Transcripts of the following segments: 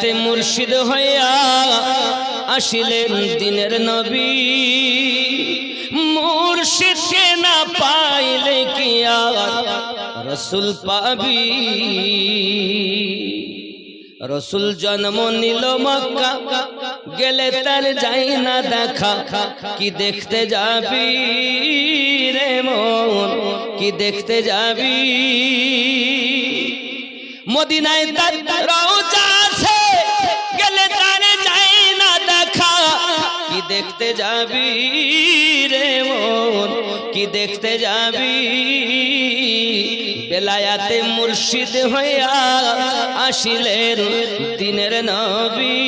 তে মুর্শিদ হইয়া আসিলেন দিনের নবী। মুর্শিদকে না পাইলে কি আর রসুল পাবি? রসুল জন্ম নিল মক্কা, গেলে তার যাই না দেখা। কি দেখতে যাবি রে মন, কি দেখতে যাবি? মদিনায় তার রওজা আছে, গেলে তার যাই না দেখা। কি দেখতে যাবি রে মন, কি দেখতে যাবি? বেলায়াতে মুর্শিদ হইয়া আসিলেন দিনের নবী।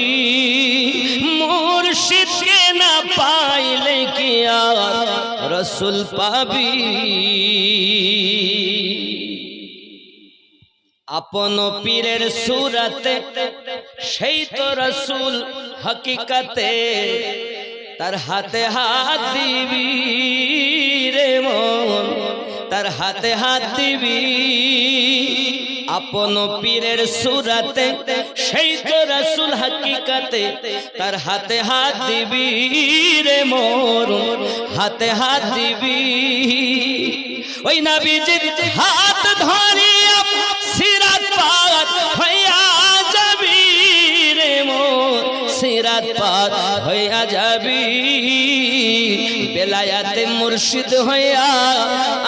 মুর্শিদকে না পাইলে কি আর রসুল পাবি? আপন পীরের সুরতে সেই তো রসুল হকিকতে, তার হাতে হাত দিবি রে মন, তার হাতে হাত দিবি। আপন পীরের সুরতে সেই তো রসুল হকিকতে, তার হাতে হাত দিবি রে মন, হাতে হাত দিবি। ওই নবীজির হাত ধরিয়া সিরাত পার হইয়া যাবি রে মন, সিরাত পার হইয়া যাবি। বেলায়াতে মুর্শিদ হইয়া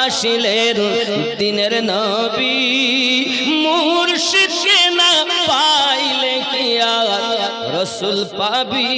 আসিলেন দিনের নবী। মুর্শিদকে না পাইলে কি আর রসুল পাবি?